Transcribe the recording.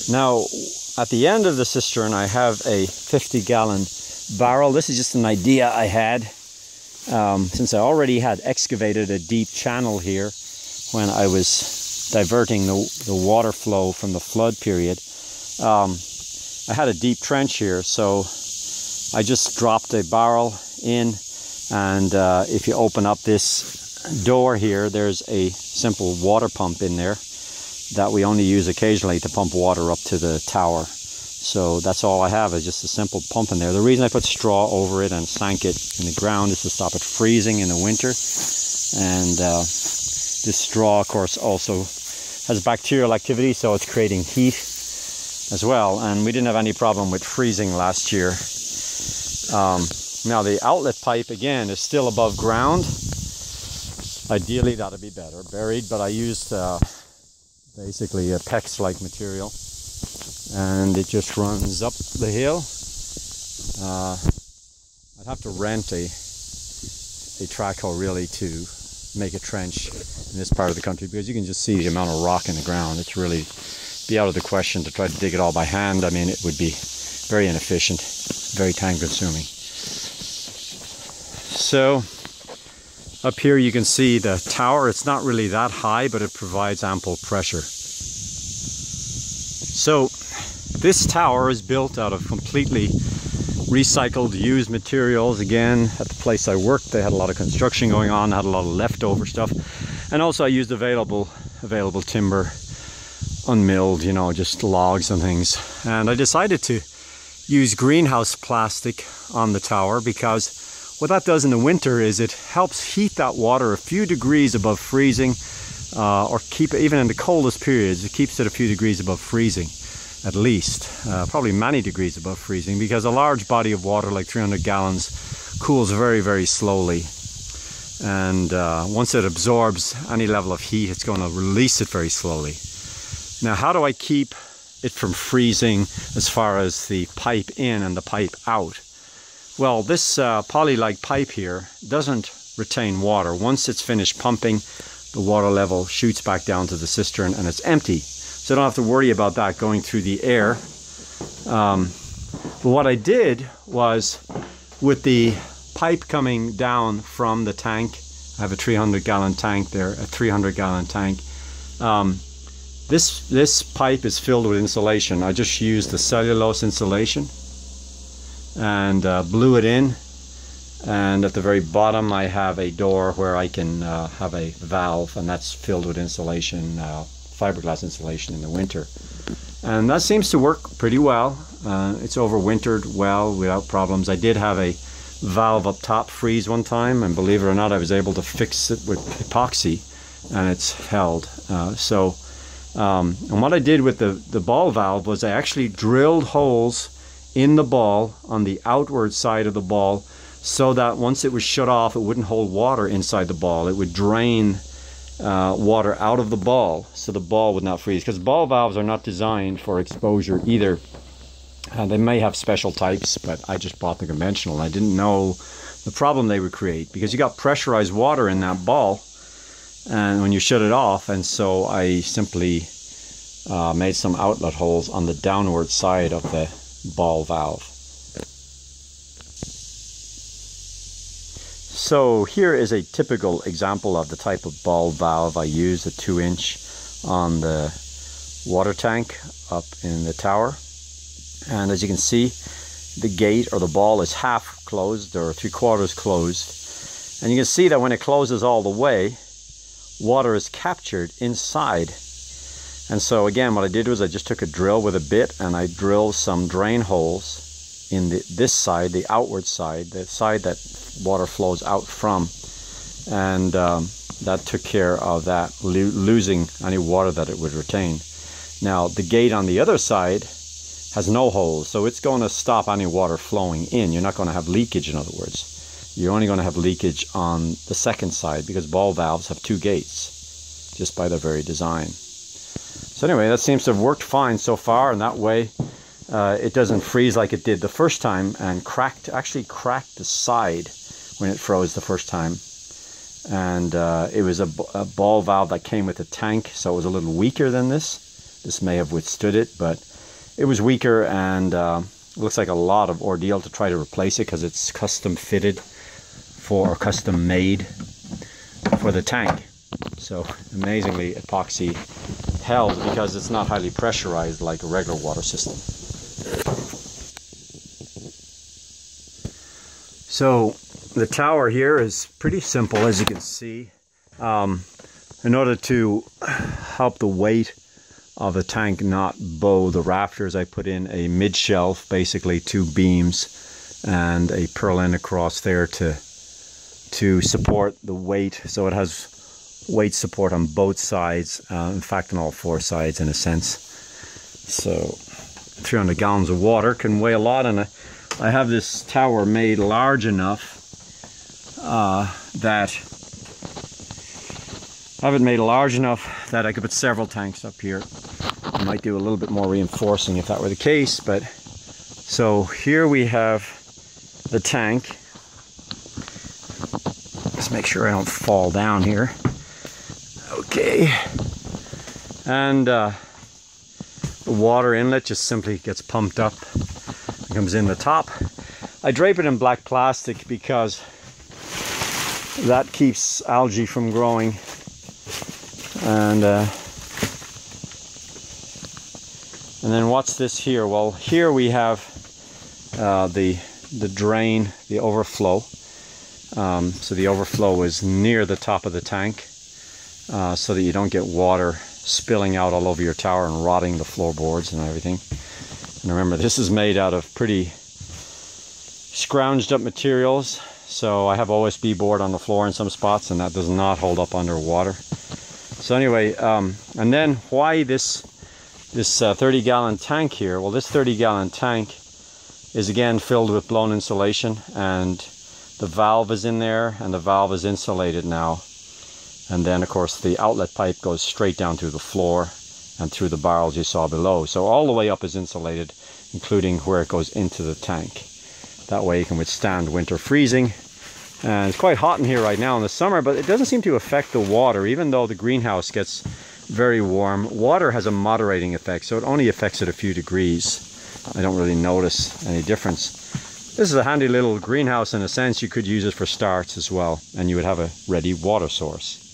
Now, at the end of the cistern, I have a 50-gallon barrel. This is just an idea I had since I already had excavated a deep channel here when I was diverting the water flow from the flood period. I had a deep trench here, so I just dropped a barrel in, and if you open up this door here, there's a simple water pump in there that we only use occasionally to pump water up to the tower. So that's all I have, is just a simple pump in there. The reason I put straw over it and sank it in the ground is to stop it freezing in the winter. And this straw, of course, also has bacterial activity, so it's creating heat as well. And we didn't have any problem with freezing last year. Now the outlet pipe, again, is still above ground. Ideally that'd be better buried, but I used basically a PEX-like material, and it just runs up the hill. I'd have to rent a track hoe really to make a trench in this part of the country, because you can just see the amount of rock in the ground. It's really be out of the question to try to dig it all by hand. I mean, it would be very inefficient, very time consuming. So up here you can see the tower. It's not really that high, but it provides ample pressure. So this tower is built out of completely recycled, used materials. Again, at the place I worked, they had a lot of construction going on, had a lot of leftover stuff. And also I used available timber, unmilled, you know, just logs and things. And I decided to use greenhouse plastic on the tower, because what that does in the winter is it helps heat that water a few degrees above freezing, or keep it, even in the coldest periods, it keeps it a few degrees above freezing, at least, probably many degrees above freezing, because a large body of water like 300 gallons cools very, very slowly. And once it absorbs any level of heat, it's going to release it very slowly. Now, how do I keep it from freezing as far as the pipe in and the pipe out? Well, this poly-like pipe here doesn't retain water. Once it's finished pumping, the water level shoots back down to the cistern and it's empty. So I don't have to worry about that going through the air. But what I did was, with the pipe coming down from the tank, I have a 300-gallon tank there, a 300-gallon tank. This pipe is filled with insulation. I just used the cellulose insulation and blew it in, and at the very bottom I have a door where I can have a valve, and that's filled with insulation, fiberglass insulation in the winter, and that seems to work pretty well. It's overwintered well without problems. I did have a valve up top freeze one time, and believe it or not, I was able to fix it with epoxy, and it's held. And what I did with the ball valve was I actually drilled holes in the ball on the outward side of the ball, so that once it was shut off, it wouldn't hold water inside the ball. It would drain water out of the ball, so the ball would not freeze, because ball valves are not designed for exposure either. They may have special types, but I just bought the conventional. I didn't know the problem they would create, because you got pressurized water in that ball and when you shut it off, and so I simply made some outlet holes on the downward side of the ball valve. So here is a typical example of the type of ball valve I use, a 2-inch on the water tank up in the tower. And as you can see, the gate or the ball is half closed or 3/4 closed. And you can see that when it closes all the way, water is captured inside. And so again, what I did was I just took a drill with a bit and I drilled some drain holes in this side, the outward side, the side that water flows out from. And that took care of that, losing any water that it would retain. Now the gate on the other side has no holes, so it's going to stop any water flowing in. You're not going to have leakage, in other words. You're only going to have leakage on the second side, because ball valves have 2 gates, just by their very design. So anyway, that seems to have worked fine so far, and that way it doesn't freeze like it did the first time, and actually cracked the side when it froze the first time. And it was a ball valve that came with a tank, so it was a little weaker than this. this may have withstood it, but it was weaker, and looks like a lot of ordeal to try to replace it because it's custom fitted for, custom made for the tank. So amazingly, epoxy held because it's not highly pressurized like a regular water system. So the tower here is pretty simple, as you can see. In order to help the weight of the tank not bow the rafters, I put in a mid shelf, basically 2 beams and a purlin across there to support the weight. So it has weight support on both sides, in fact on all 4 sides in a sense. So 300 gallons of water can weigh a lot, and I have this tower made large enough that I could put several tanks up here. I might do a little bit more reinforcing if that were the case, but so here we have the tank. Let's make sure I don't fall down here. Okay. And the water inlet just simply gets pumped up and comes in the top. I drape it in black plastic because that keeps algae from growing. And then what's this here? Well, here we have the drain, the overflow. So the overflow is near the top of the tank, so that you don't get water spilling out all over your tower and rotting the floorboards and everything. And remember, this is made out of pretty scrounged up materials. So I have OSB board on the floor in some spots, and that does not hold up underwater. So anyway, and then why this 30-gallon tank here? Well, this 30-gallon tank is again filled with blown insulation, and the valve is in there, and the valve is insulated now. And then, of course, the outlet pipe goes straight down through the floor and through the barrels you saw below. So all the way up is insulated, including where it goes into the tank. That way you can withstand winter freezing. And it's quite hot in here right now in the summer, but it doesn't seem to affect the water. Even though the greenhouse gets very warm, water has a moderating effect, so it only affects it a few degrees. I don't really notice any difference. This is a handy little greenhouse in a sense. You could use it for starts as well, and you would have a ready water source.